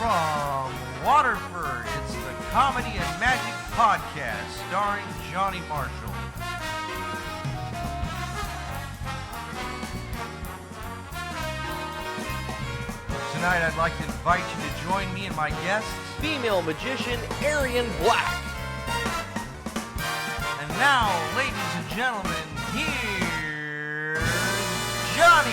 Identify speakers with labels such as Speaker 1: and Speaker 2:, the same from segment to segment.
Speaker 1: from Waterford, it's the Comedy and Magic Podcast, starring Johnny Marshall. Tonight I'd like to invite you to join me and my guests,
Speaker 2: female magician Ariann Black.
Speaker 1: And now, ladies and gentlemen, here's Johnny.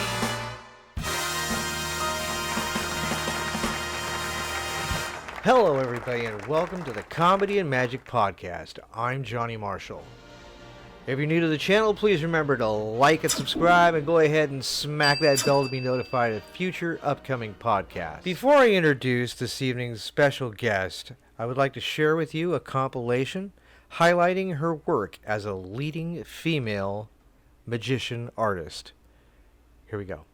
Speaker 3: Hello, everybody, and welcome to the Comedy and Magic Podcast. I'm Johnny Marshall. If you're new to the channel, please remember to like and subscribe, and go ahead and smack that bell to be notified of future upcoming podcasts. Before I introduce this evening's special guest, I would like to share with you a compilation highlighting her work as a leading female magician artist. Here we go.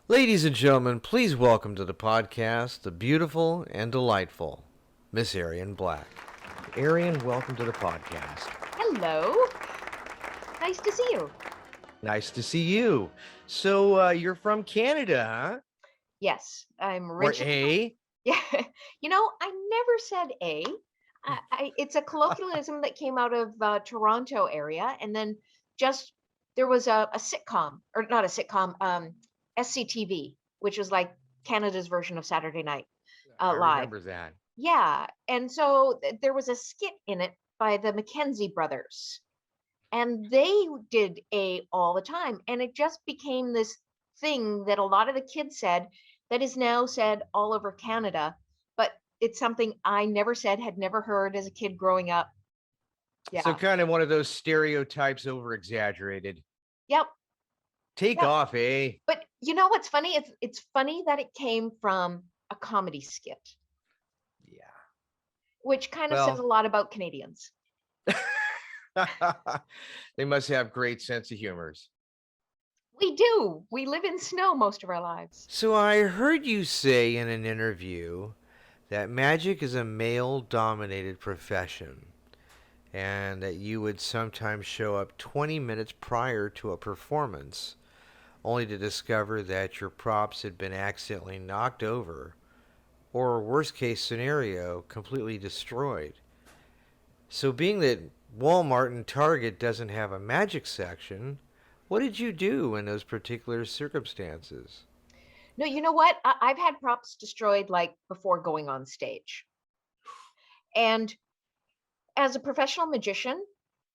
Speaker 3: Ladies and gentlemen, please welcome to the podcast the beautiful and delightful Miss Ariann Black. Ariann, welcome to the podcast.
Speaker 4: Hello. Nice to see you.
Speaker 3: Nice to see you. So you're from Canada, huh?
Speaker 4: Yes, I'm
Speaker 3: Or
Speaker 4: originally. Yeah, I never said A. It's a colloquialism that came out of Toronto area, and then just there was a sitcom, or not a sitcom, SCTV, which was like Canada's version of Saturday Night
Speaker 3: I
Speaker 4: Live.
Speaker 3: remember that.
Speaker 4: Yeah, and so there was a skit in it by the Mackenzie brothers, and they did A all the time, and it just became this thing that a lot of the kids said that is now said all over Canada, but it's something I never said, had never heard as a kid growing up.
Speaker 3: So
Speaker 4: Yeah.
Speaker 3: kind of one of those stereotypes over exaggerated.
Speaker 4: Yep.
Speaker 3: Take
Speaker 4: Yep.
Speaker 3: off, eh?
Speaker 4: But you know what's funny? It's funny that it came from a comedy skit,
Speaker 3: Yeah.
Speaker 4: which kind of says a
Speaker 3: Well,
Speaker 4: lot about Canadians.
Speaker 3: they must have great sense of humors.
Speaker 4: We do. We live in snow most of our lives.
Speaker 3: So I heard you say in an interview that magic is a male-dominated profession, and that you would sometimes show up 20 minutes prior to a performance, only to discover that your props had been accidentally knocked over, or worst case scenario, completely destroyed. So being that Walmart and Target doesn't have a magic section, what did you do in those particular circumstances?
Speaker 4: No, you know what? I've had props destroyed like before going on stage. And as a professional magician,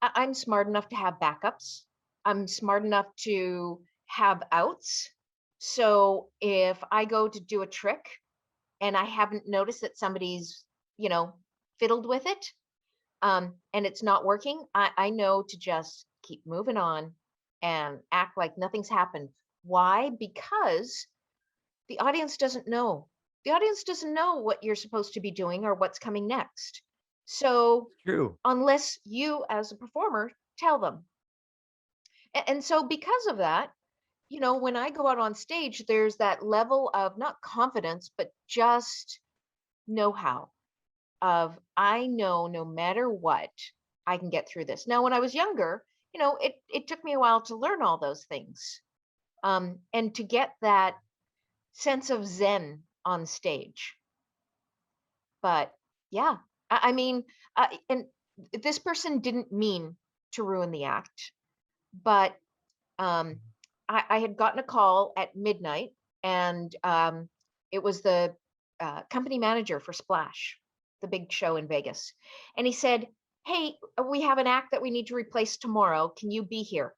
Speaker 4: I'm smart enough to have backups. I'm smart enough to have outs. So if I go to do a trick and I haven't noticed that somebody's, fiddled with it, and it's not working, I know to just keep moving on and act like nothing's happened. Why? Because the audience doesn't know. The audience doesn't know what you're supposed to be doing or what's coming next. So
Speaker 3: True.
Speaker 4: unless you as a performer tell them. And so because of that, when I go out on stage, there's that level of not confidence, but just know-how of I know no matter what, I can get through this. Now, when I was younger, it took me a while to learn all those things. And to get that sense of zen on stage. But yeah, I mean, and this person didn't mean to ruin the act, but um, I had gotten a call at midnight, and it was the company manager for Splash, the big show in Vegas. And he said, "Hey, we have an act that we need to replace tomorrow. Can you be here?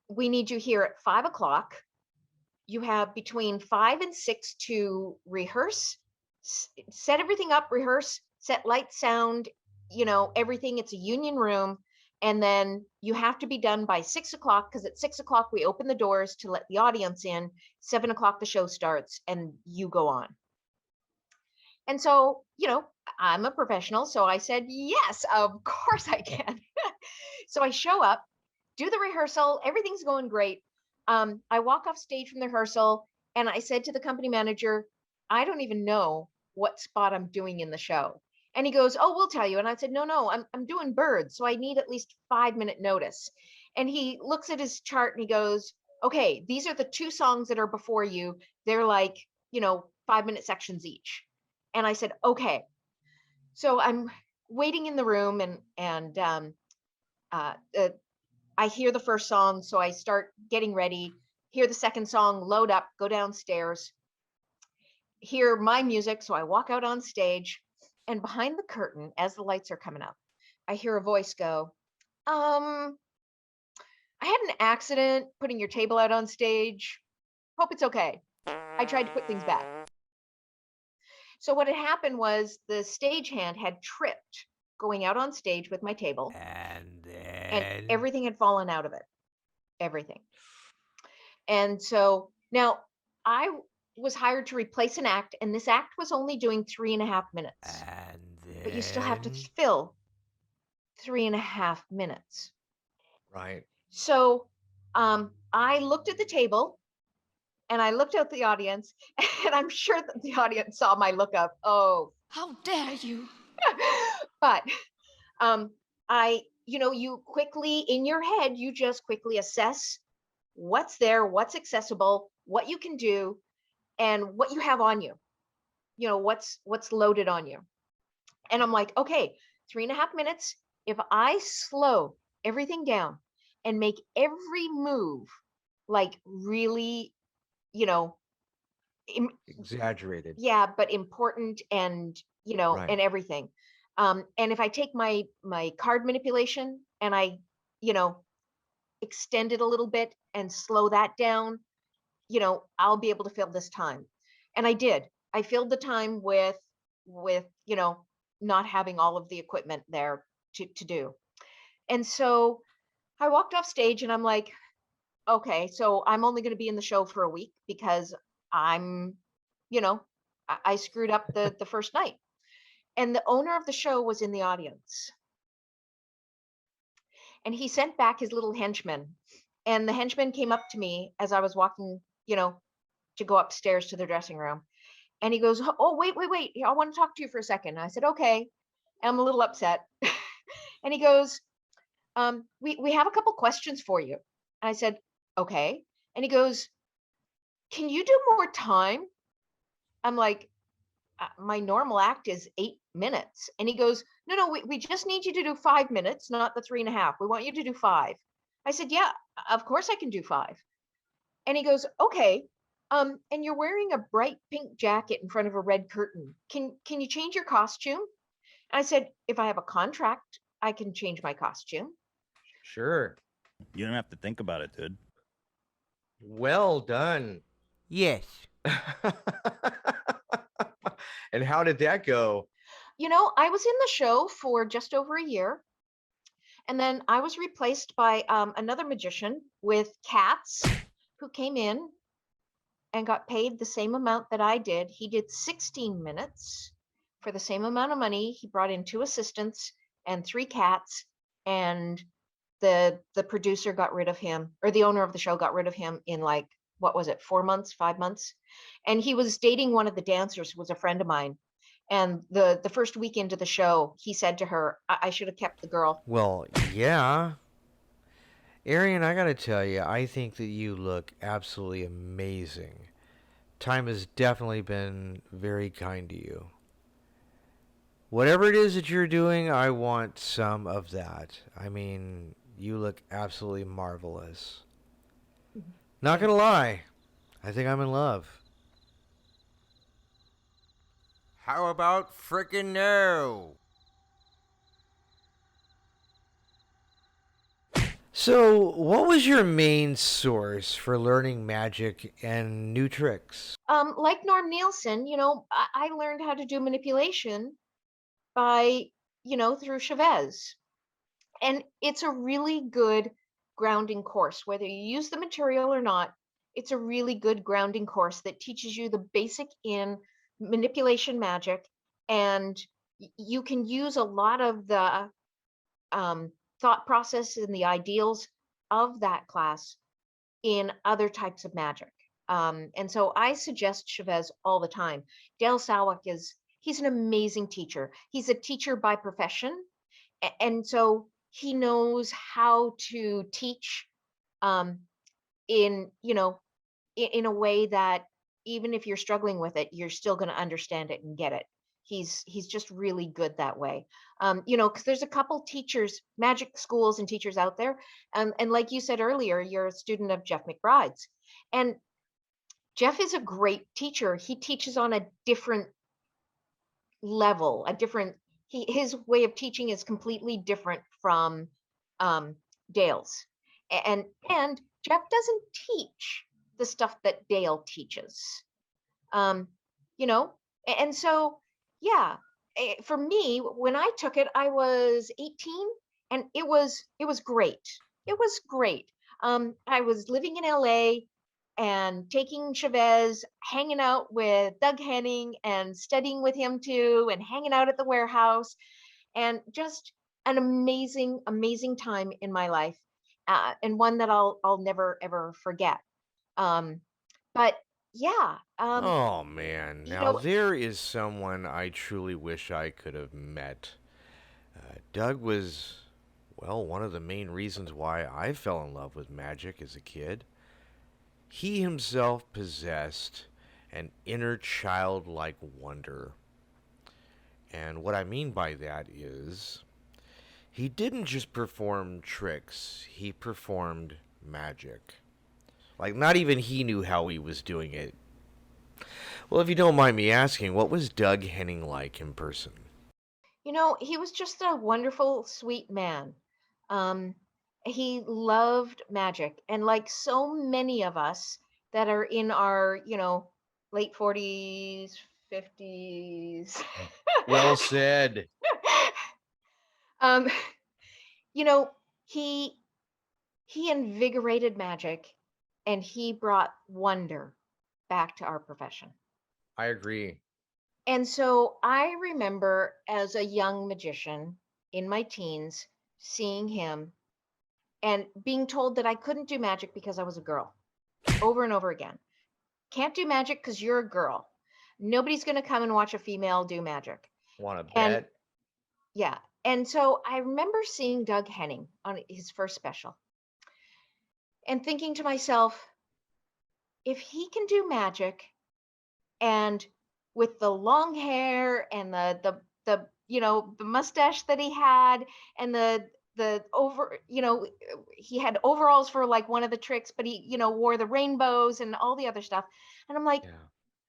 Speaker 4: We need you here at 5 o'clock. You have between 5 and 6 to rehearse, set everything up, rehearse, set light, sound, everything. It's a union room. And then you have to be done by 6 o'clock, because at 6 o'clock we open the doors to let the audience in. 7 o'clock the show starts and you go on." And so, I'm a professional. So I said, yes, of course I can. So I show up, do the rehearsal, everything's going great. I walk off stage from the rehearsal, and I said to the company manager, "I don't even know what spot I'm doing in the show." And he goes, "Oh, we'll tell you." And I said, "No, I'm doing Birds, so I need at least 5 minute notice." And he looks at his chart and he goes, "Okay, these are the two songs that are before you. They're like, 5 minute sections each." And I said, "Okay." So I'm waiting in the room, and uh, uh, I hear the first song, so I start getting ready, hear the second song, load up, go downstairs, hear my music. So I walk out on stage, and behind the curtain, as the lights are coming up, I hear a voice go, "I had an accident putting your table out on stage. Hope it's okay. I tried to put things back." So what had happened was the stagehand had tripped going out on stage with my table,
Speaker 3: And
Speaker 4: and
Speaker 3: then.
Speaker 4: everything had fallen out of it. Everything. And so now I was hired to replace an act, and this act was only doing 3.5 minutes,
Speaker 3: And
Speaker 4: but you still have to
Speaker 3: then.
Speaker 4: fill 3.5 minutes.
Speaker 3: Right.
Speaker 4: So I looked at the table and I looked at the audience, and I'm sure that the audience saw my look of, "Oh,
Speaker 5: How dare you!"
Speaker 4: but um, you quickly in your head, you just quickly assess what's there, what's accessible, what you can do, and what you have on you. What's loaded on you. And I'm like, okay, 3.5 minutes. If I slow everything down and make every move like really, you know,
Speaker 3: Exaggerated.
Speaker 4: yeah, but important, and
Speaker 3: Right.
Speaker 4: and everything. And if I take my card manipulation and I, you know, extend it a little bit and slow that down, I'll be able to fill this time. And I did. I filled the time with not having all of the equipment there to do. And so I walked off stage and I'm like, okay, so I'm only going to be in the show for a week because I'm, you know, I screwed up the first night. And the owner of the show was in the audience, and he sent back his little henchman. And the henchman came up to me as I was walking, to go upstairs to the dressing room. And he goes, "Oh, wait. I want to talk to you for a second." I said, "Okay." I'm a little upset. And he goes, we have a couple questions for you. I said, "Okay." And he goes, "Can you do more time?" I'm like, "My normal act is 8 minutes." And he goes, No, we just need you to do 5 minutes, not the 3.5. We want you to do five." I said, "Yeah, of course I can do five." And he goes, "Okay. And you're wearing a bright pink jacket in front of a red curtain. Can you change your costume?" And I said, "If I have a contract, I can change my costume."
Speaker 3: Sure.
Speaker 6: You don't have to think about it, dude.
Speaker 3: Well done.
Speaker 1: Yes.
Speaker 3: And how did that go?
Speaker 4: I was in the show for just over a year, and then I was replaced by another magician with cats who came in and got paid the same amount that I did. He did 16 minutes for the same amount of money. He brought in 2 assistants and 3 cats, and the producer got rid of him, or the owner of the show got rid of him in, like, what was it, 4 months, 5 months. And he was dating one of the dancers who was a friend of mine. And the first week into the show, he said to her, I should have kept the girl.
Speaker 3: Well, yeah. Arian, I gotta tell you, I think that you look absolutely amazing. Time has definitely been very kind to you. Whatever it is that you're doing, I want some of that. I mean, you look absolutely marvelous. Not gonna lie, I think I'm in love.
Speaker 1: How about frickin' no?
Speaker 3: So, what was your main source for learning magic and new tricks?
Speaker 4: Like Norm Nielsen, I learned how to do manipulation by, through Chavez. And it's a really good grounding course, whether you use the material or not. It's a really good grounding course that teaches you the basic in manipulation magic, and you can use a lot of the thought process and the ideals of that class in other types of magic. And so I suggest Chavez all the time. Dale Sawak he's an amazing teacher. He's a teacher by profession. And so he knows how to teach um, in, in a way that even if you're struggling with it, you're still going to understand it and get it. He's just really good that way. Because there's a couple teachers, magic schools and teachers out there. And like you said earlier, you're a student of Jeff McBride's. And Jeff is a great teacher. He teaches on a different level, his way of teaching is completely different from Dale's. And Jeff doesn't teach the stuff that Dale teaches. Um, you know, and so yeah, for me, when I took it, I was 18, and it was great. It was great. I was living in LA and taking Chavez, hanging out with Doug Henning and studying with him too, and hanging out at the warehouse, and just an amazing, amazing time in my life, and one that I'll never ever forget. Um, but yeah,
Speaker 3: Oh man,
Speaker 4: you
Speaker 3: now
Speaker 4: know,
Speaker 3: there is someone I truly wish I could have met. Doug was, well, one of the main reasons why I fell in love with magic as a kid. He himself possessed an inner childlike wonder. And what I mean by that is, he didn't just perform tricks, he performed magic. Like, not even he knew how he was doing it. Well, if you don't mind me asking, what was Doug Henning like in person?
Speaker 4: he was just a wonderful, sweet man. Um, he loved magic, and like so many of us that are in our, late 40s, 50s,
Speaker 3: Well said.
Speaker 4: um, you know, he he invigorated magic, and he brought wonder back to our profession.
Speaker 3: I agree.
Speaker 4: And so I remember as a young magician in my teens seeing him and being told that I couldn't do magic because I was a girl, over and over again. Can't do magic because you're a girl. Nobody's going to come and watch a female do magic.
Speaker 3: Want to
Speaker 4: And
Speaker 3: bet?
Speaker 4: yeah. And so I remember seeing Doug Henning on his first special and thinking to myself, if he can do magic, and with the long hair and the mustache that he had, and he had overalls for like one of the tricks, but he wore the rainbows and all the other stuff, and I'm like,
Speaker 3: Yeah.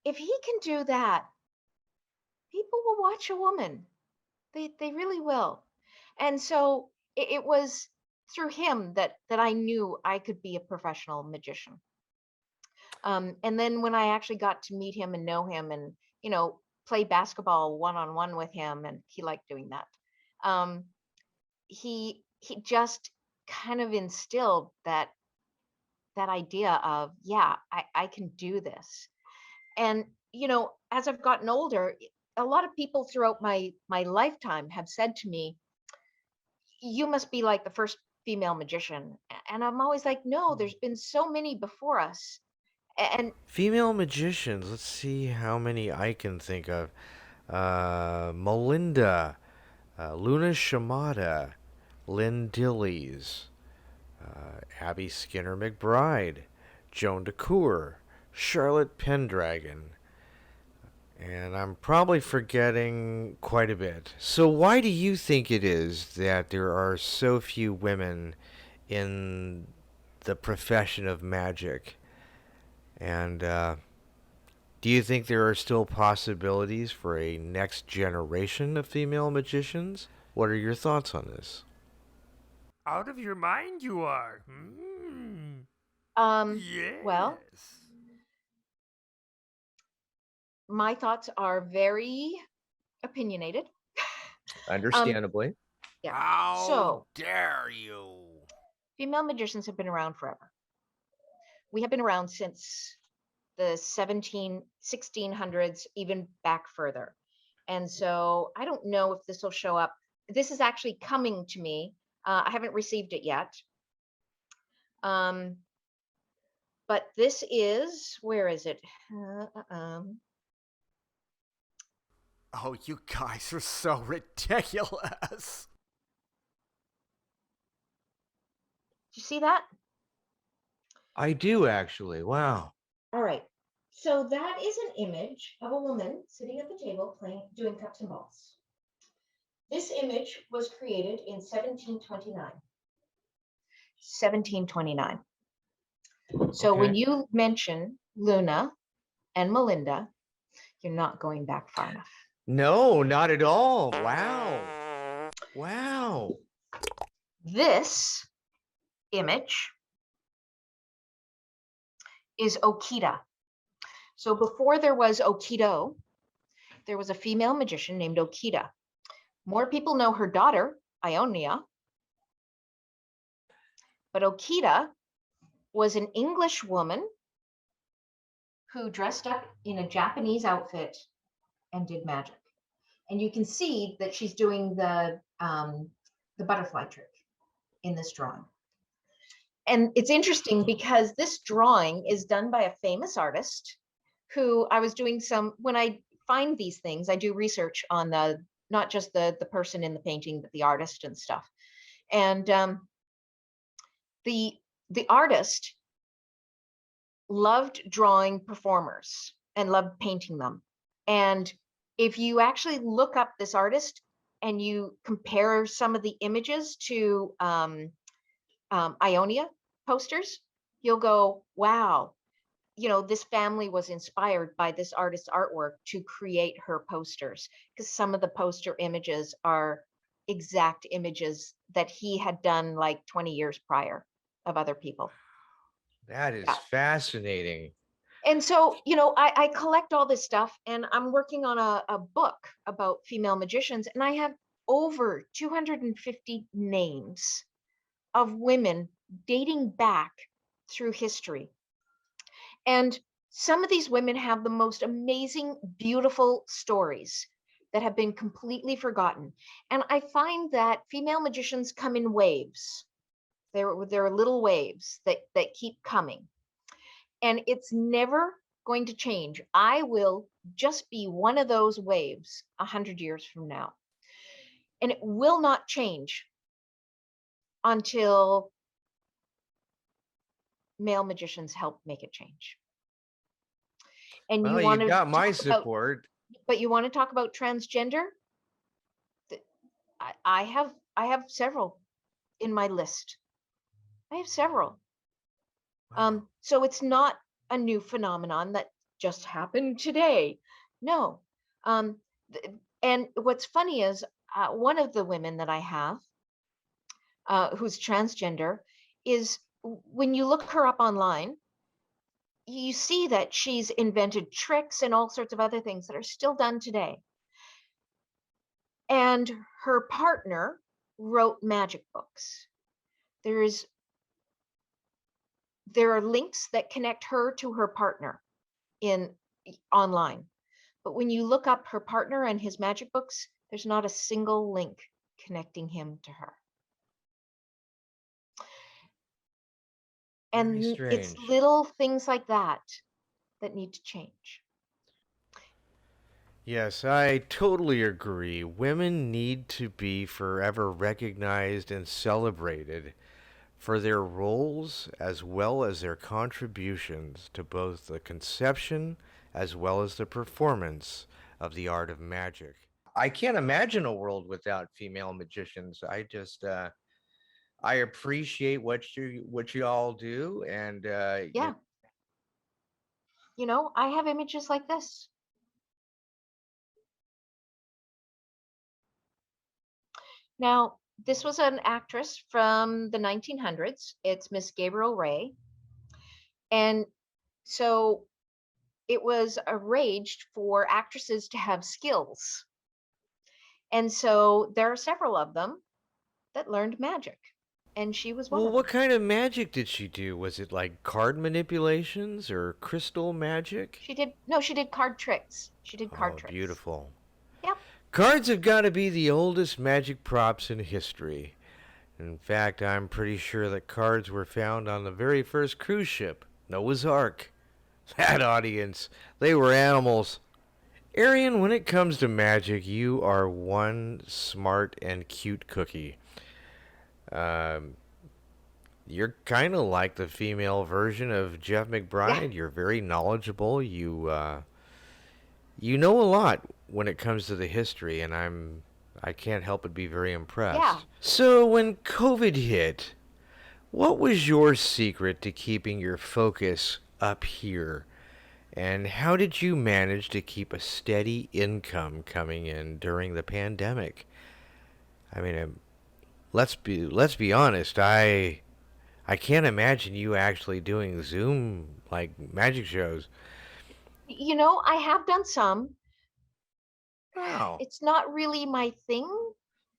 Speaker 4: if he can do that, people will watch a woman. They really will. And so it was through him that I knew I could be a professional magician. And then when I actually got to meet him and know him and, play basketball one-on-one with him, and he liked doing that. He just kind of instilled that idea of, yeah, I can do this. And, as I've gotten older, a lot of people throughout my lifetime have said to me, you must be like the first female magician. And I'm always like, no, there's been so many before us. And
Speaker 3: Female magicians. Let's see how many I can think of. Melinda, Luna Shimada, Lynn Dillies, Abby Skinner McBride, Joan DeCour, Charlotte Pendragon, and I'm probably forgetting quite a bit. So why do you think it is that there are so few women in the profession of magic? And do you think there are still possibilities for a next generation of female magicians? What are your thoughts on this?
Speaker 5: Out of your mind you are. Hmm.
Speaker 4: well,
Speaker 5: Yes.
Speaker 4: my thoughts are very opinionated.
Speaker 2: Understandably.
Speaker 4: Yeah.
Speaker 1: How
Speaker 4: So
Speaker 1: dare you?
Speaker 4: female magicians have been around forever. We have been around since the 1600s, even back further. And so I don't know if this will show up. This is actually coming to me. I haven't received it yet. But this is, where is it?
Speaker 5: Oh, you guys are so ridiculous.
Speaker 4: Do you see that?
Speaker 3: I do actually. Wow.
Speaker 4: All right. So that is an image of a woman sitting at the table doing cups and balls. This image was created in 1729. 1729. So
Speaker 3: Okay.
Speaker 4: when you mention Luna and Melinda, you're not going back far enough.
Speaker 3: No, not at all. Wow. Wow.
Speaker 4: This image is Okita. So before there was Okido, there was a female magician named Okita. More people know her daughter, Ionia. But Okita was an English woman who dressed up in a Japanese outfit and did magic. And you can see that she's doing the butterfly trick in this drawing. And it's interesting because this drawing is done by a famous artist who I was doing when I find these things, I do research on not just the person in the painting, but the artist and stuff. And the artist loved drawing performers and loved painting them. And if you actually look up this artist and you compare some of the images to Ionia posters, you'll go, wow, this family was inspired by this artist's artwork to create her posters, because some of the poster images are exact images that he had done like 20 years prior of other people.
Speaker 3: That is
Speaker 4: Yeah.
Speaker 3: fascinating.
Speaker 4: And so, I collect all this stuff, and I'm working on a book about female magicians, and I have over 250 names of women dating back through history. And some of these women have the most amazing, beautiful stories that have been completely forgotten. And I find that female magicians come in waves. There are little waves that keep coming. And it's never going to change. I will just be one of those waves 100 years from now. And it will not change until male magicians help make it change. And
Speaker 3: Well,
Speaker 4: you want
Speaker 3: you
Speaker 4: to
Speaker 3: got my
Speaker 4: talk about,
Speaker 3: support.
Speaker 4: but you want to talk about transgender? I have several in my list. I have several. So it's not a new phenomenon that just happened today. No. And what's funny is one of the women that I have who's transgender is, when you look her up online, you see that she's invented tricks and all sorts of other things that are still done today. And her partner wrote magic books. There are links that connect her to her partner in online. But when you look up her partner and his magic books, there's not a single link connecting him to her.
Speaker 3: Very
Speaker 4: And it's
Speaker 3: strange.
Speaker 4: little things like that that need to change.
Speaker 3: Yes, I totally agree. Women need to be forever recognized and celebrated for their roles as well as their contributions to both the conception as well as the performance of the art of magic. I can't imagine a world without female magicians. I appreciate what you all do, and
Speaker 4: Yeah. I have images like this. Now, this was an actress from the 1900s. It's Miss Gabriel Ray. And so it was arranged for actresses to have skills. And so there are several of them that learned magic. And she was one
Speaker 3: well,
Speaker 4: of
Speaker 3: what
Speaker 4: them.
Speaker 3: kind of magic did she do? Was it like card manipulations or crystal magic?
Speaker 4: She did card tricks. She did card
Speaker 3: Oh,
Speaker 4: tricks.
Speaker 3: beautiful.
Speaker 4: Yep.
Speaker 3: Cards have got to be the oldest magic props in history. In fact, I'm pretty sure that cards were found on the very first cruise ship, Noah's Ark. That audience, they were animals. Arian, when it comes to magic, you are one smart and cute cookie. Um, you're kind of like the female version of Jeff McBride. You're very knowledgeable. You know a lot when it comes to the history, and I can't help but be very impressed.
Speaker 4: Yeah.
Speaker 3: So when COVID hit, what was your secret to keeping your focus up here? And how did you manage to keep a steady income coming in during the pandemic? I mean, let's be honest. I can't imagine you actually doing Zoom like magic shows.
Speaker 4: I have done some.
Speaker 3: Wow.
Speaker 4: It's not really my thing.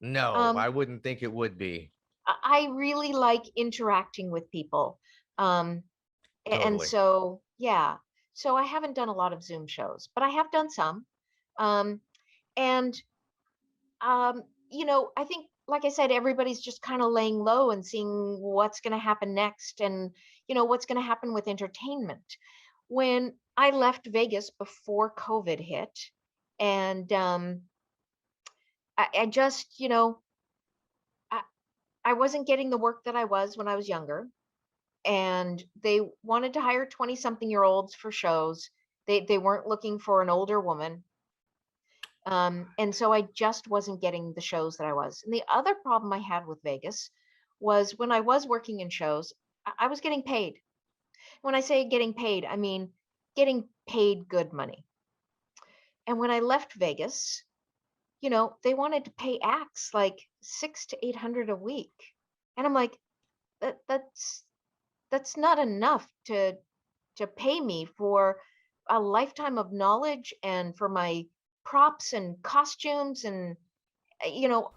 Speaker 3: No,
Speaker 4: Um,
Speaker 3: I wouldn't think it would be.
Speaker 4: I really like interacting with people. And
Speaker 3: Totally.
Speaker 4: so, yeah. So I haven't done a lot of Zoom shows, but I have done some. Um, and I think, like I said, everybody's just kind of laying low and seeing what's going to happen next, and what's going to happen with entertainment. When I left Vegas before COVID hit, and I just, I, I wasn't getting the work that I was when I was younger, and they wanted to hire 20-something-year-olds for shows. They weren't looking for an older woman. And so I just wasn't getting the shows that I was. And the other problem I had with Vegas was when I was working in shows, I was getting paid. When I say getting paid, I mean getting paid good money. And when I left Vegas, they wanted to pay acts like 600 to 800 a week. And I'm like, that's not enough to pay me for a lifetime of knowledge and for my props and costumes and you know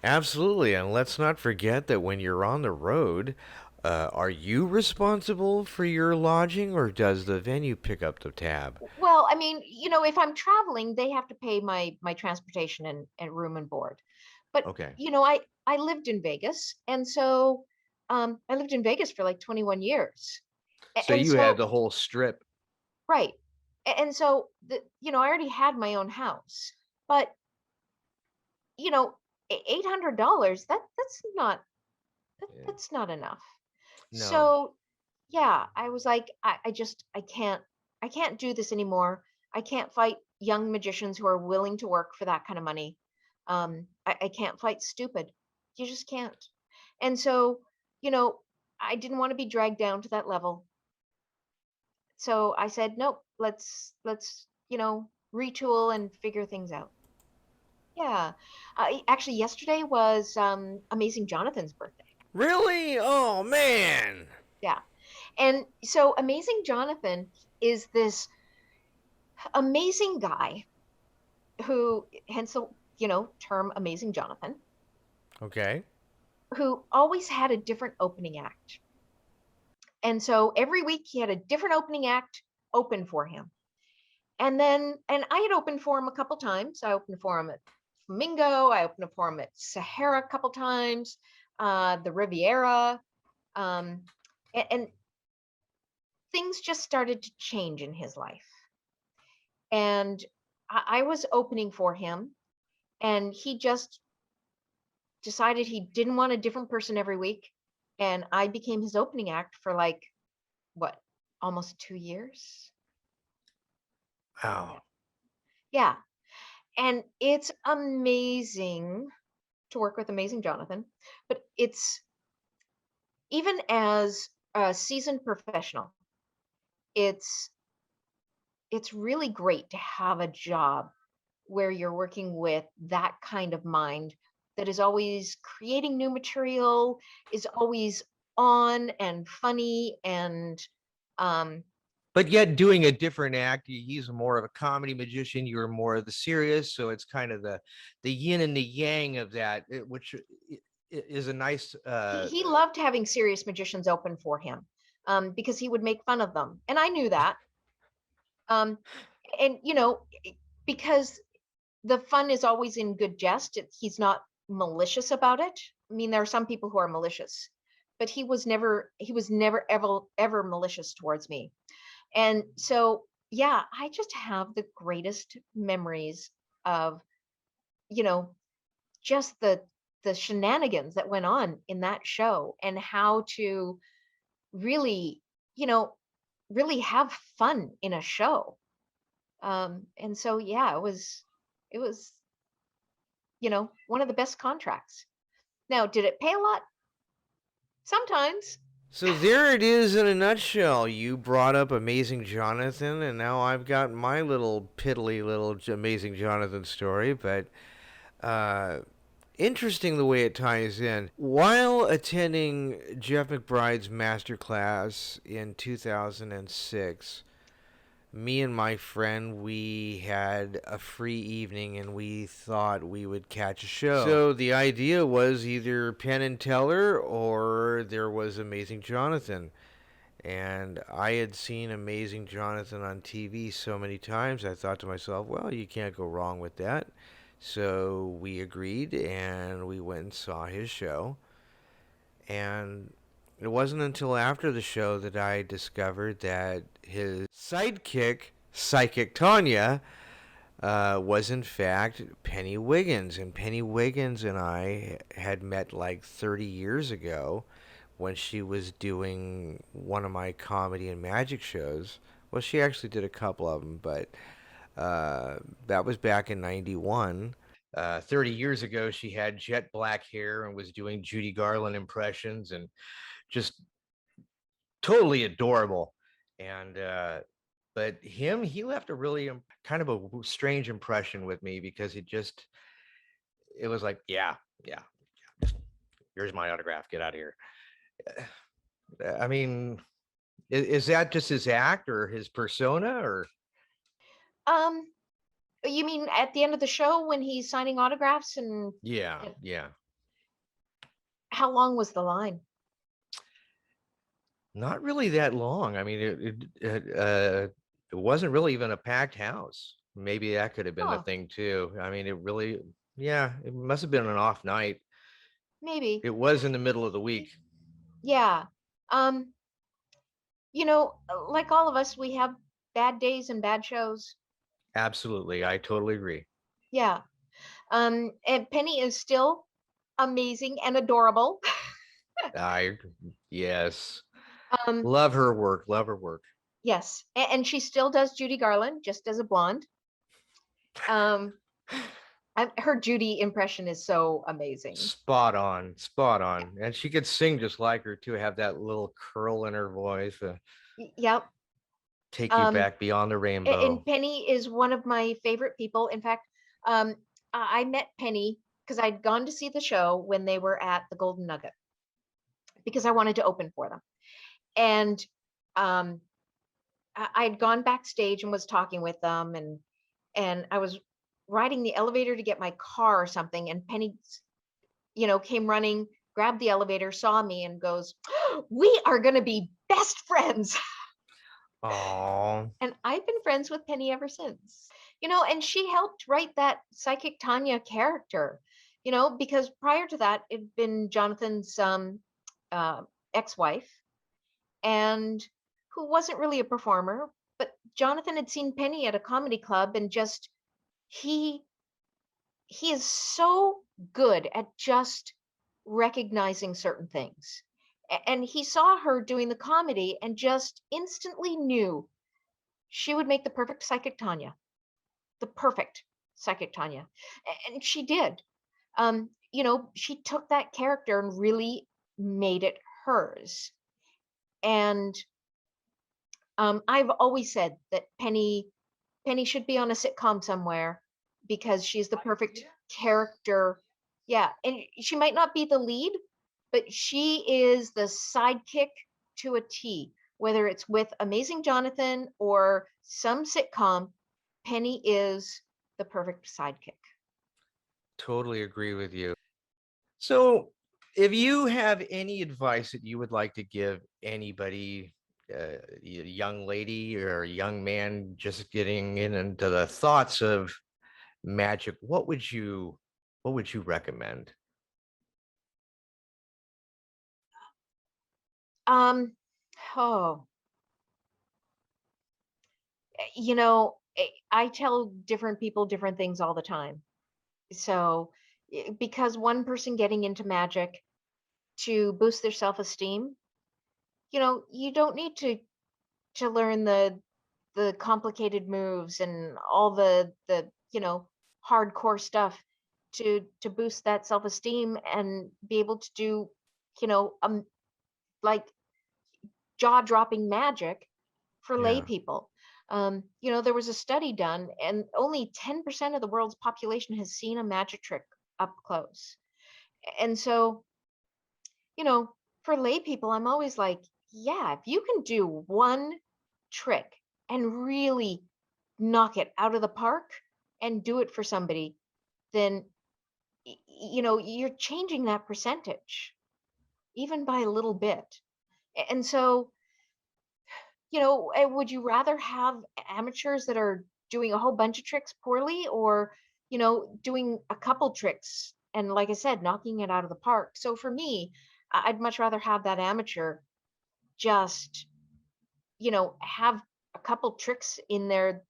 Speaker 3: Absolutely, and let's not forget that when you're on the road, are you responsible for your lodging, or does the venue pick up the tab?
Speaker 4: well, I mean, if I'm traveling, they have to pay my transportation and room and board. But
Speaker 3: Okay.
Speaker 4: I lived in Vegas, and so I lived in Vegas for like 21 years.
Speaker 3: So
Speaker 4: And
Speaker 3: you had
Speaker 4: so
Speaker 3: the whole strip.
Speaker 4: right. And so I already had my own house. But $800,
Speaker 3: Yeah.
Speaker 4: that's not enough.
Speaker 3: No.
Speaker 4: So yeah, I was like, I can't do this anymore. I can't fight young magicians who are willing to work for that kind of money. I can't fight stupid. You just can't. And so, you know, I didn't want to be dragged down to that level. So I said, nope, let's retool and figure things out. Yeah. Actually, yesterday was Amazing Johnathan's birthday.
Speaker 3: Really? Oh man.
Speaker 4: Yeah. And so Amazing Johnathan is this amazing guy who, hence the, term Amazing Johnathan,
Speaker 3: Okay.
Speaker 4: who always had a different opening act. And so every week he had a different opening act open for him. And I had opened for him a couple times. I opened for him at Flamingo. I opened for him at Sahara a couple times, the Riviera. And things just started to change in his life. And I was opening for him, and he just decided he didn't want a different person every week. And I became his opening act for like, what, almost 2 years?
Speaker 3: Wow.
Speaker 4: Yeah. And it's amazing to work with Amazing Johnathan, but it's, even as a seasoned professional, it's really great to have a job where you're working with that kind of mind that is always creating new material, is always on and funny, and
Speaker 3: But yet doing a different act. He's more of a comedy magician. You're more of the serious. So it's kind of the yin and the yang of that, which is a nice.
Speaker 4: he loved having serious magicians open for him, because he would make fun of them, and I knew that. And because the fun is always in good jest. He's not malicious about it. I mean, there are some people who are malicious, but he was never ever malicious towards me. And so, yeah, I just have the greatest memories of, just the shenanigans that went on in that show, and how to really, really have fun in a show. And so, yeah, it was one of the best contracts. Now, did it pay a lot? Sometimes.
Speaker 3: So there it is in a nutshell. You brought up Amazing Johnathan, and now I've got my little piddly little Amazing Johnathan story. But interesting the way it ties in. While attending Jeff McBride's masterclass in 2006, me and my friend, we had a free evening and we thought we would catch a show. So the idea was either Penn and Teller or there was Amazing Johnathan. And I had seen Amazing Johnathan on TV so many times, I thought to myself, well, you can't go wrong with that. So we agreed and we went and saw his show. And it wasn't until after the show that I discovered that his sidekick, Psychic Tanya, was in fact Penny Wiggins. And Penny Wiggins and I had met like 30 years ago when she was doing one of my comedy and magic shows. Well, she actually did a couple of them, but that was back in 91. 30 years ago, she had jet black hair and was doing Judy Garland impressions and just totally adorable. And but he left a really kind of a strange impression with me because it was like, yeah, just, here's my autograph, get out of here. I mean, is that just his act or his persona, or
Speaker 4: Um, you mean at the end of the show when he's signing autographs? And
Speaker 3: yeah.
Speaker 4: how long was the line?
Speaker 3: Not really that long. I mean, it wasn't really even a packed house. Maybe that could have been the
Speaker 4: Oh,
Speaker 3: thing too. I mean, it must have been an off night.
Speaker 4: maybe.
Speaker 3: It was in the middle of the week.
Speaker 4: Yeah. Um, like all of us, we have bad days and bad shows.
Speaker 3: Absolutely. I totally agree.
Speaker 4: Yeah. And Penny is still amazing and adorable.
Speaker 3: Yes.
Speaker 4: Um,
Speaker 3: Love her work. Love her work.
Speaker 4: yes. And she still does Judy Garland just as a blonde. Um, her Judy impression is so amazing.
Speaker 3: Spot on. Spot on. And she could sing just like her too, have that little curl in her voice.
Speaker 4: Yep.
Speaker 3: Take you back beyond the rainbow.
Speaker 4: And Penny is one of my favorite people. In fact, I met Penny because I'd gone to see the show when they were at the Golden Nugget because I wanted to open for them. And um, I'd gone backstage and was talking with them, and I was riding the elevator to get my car or something, and Penny, came running, grabbed the elevator, saw me, and goes, "We are going to be best friends."
Speaker 3: Oh,
Speaker 4: And I've been friends with Penny ever since. And she helped write that Psychic Tanya character, because prior to that, it'd been Jonathan's uh, ex-wife, and who wasn't really a performer, but Johnathan had seen Penny at a comedy club, and just he he is so good at just recognizing certain things. And he saw her doing the comedy and just instantly knew she would make the perfect Psychic Tanya, the perfect Psychic Tanya. And she did. She took that character and really made it hers. And I've always said that Penny should be on a sitcom somewhere because she's the perfect character. Yeah, and she might not be the lead, but she is the sidekick to a T. Whether it's with Amazing Johnathan or some sitcom, Penny is the perfect sidekick.
Speaker 3: totally agree with you. So, if you have any advice that you would like to give anybody, a young lady or a young man just getting into the thoughts of magic, what would you recommend?
Speaker 4: Um, oh, I tell different people different things all the time. So, because one person getting into magic to boost their self-esteem, you don't need to learn the complicated moves and all the hardcore stuff to boost that self-esteem and be able to do like jaw-dropping magic for lay
Speaker 3: Yeah.
Speaker 4: people. There was a study done, and only 10% of the world's population has seen a magic trick up close. And so, for lay people, I'm always like, yeah, if you can do one trick and really knock it out of the park and do it for somebody, then you're changing that percentage even by a little bit. And so, would you rather have amateurs that are doing a whole bunch of tricks poorly, or doing a couple tricks and, like I said, knocking it out of the park? So for me, I'd much rather have that amateur just have a couple tricks in their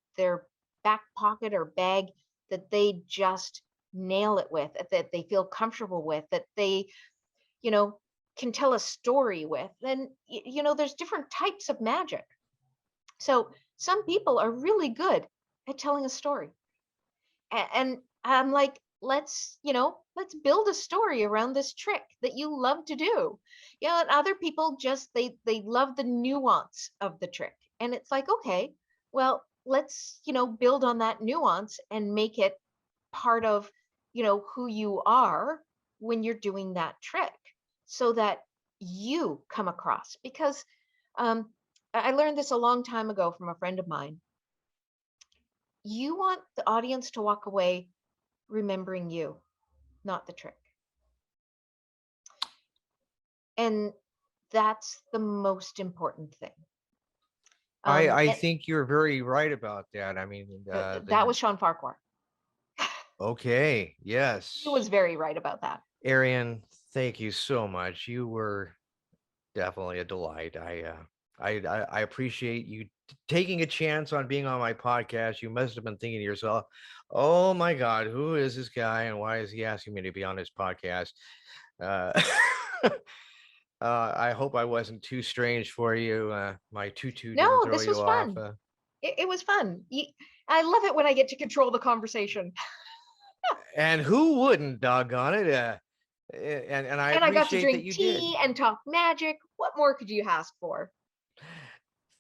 Speaker 4: back pocket or bag that they just nail it with, that they feel comfortable with, that they you know can tell a story with. Then there's different types of magic. So some people are really good at telling a story, and I'm like, let's build a story around this trick that you love to do. And other people just they love the nuance of the trick, and it's like, okay, well, let's build on that nuance and make it part of who you are when you're doing that trick, so that you come across. Because um I learned this a long time ago from a friend of mine. You want the audience to walk away remembering you, not the trick. And that's the most important thing.
Speaker 3: I
Speaker 4: And
Speaker 3: think you're very right about that. I mean,
Speaker 4: that was Sean Farquhar.
Speaker 3: okay,
Speaker 4: He
Speaker 3: yes.
Speaker 4: was very right about that.
Speaker 3: Arian, thank you so much. You were definitely a delight. I appreciate you taking a chance on being on my podcast. You must have been thinking to yourself, "Oh my God, who is this guy, and why is he asking me to be on his podcast?" Uh, I hope I wasn't too strange for you. My tutu didn't
Speaker 4: No,
Speaker 3: throw
Speaker 4: this
Speaker 3: you
Speaker 4: was
Speaker 3: off.
Speaker 4: fun. It was fun. I love it when I get to control the conversation.
Speaker 3: And who wouldn't, doggone it? And I
Speaker 4: And I got to
Speaker 3: appreciate that
Speaker 4: drink
Speaker 3: you did.
Speaker 4: tea and talk magic. What more could you ask for?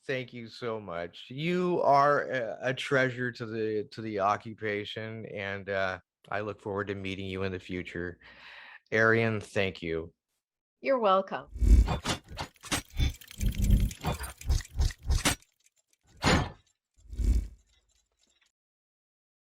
Speaker 3: Thank you so much. You are a treasure to the occupation, and I look forward to meeting you in the future. Arian, thank you.
Speaker 4: You're welcome.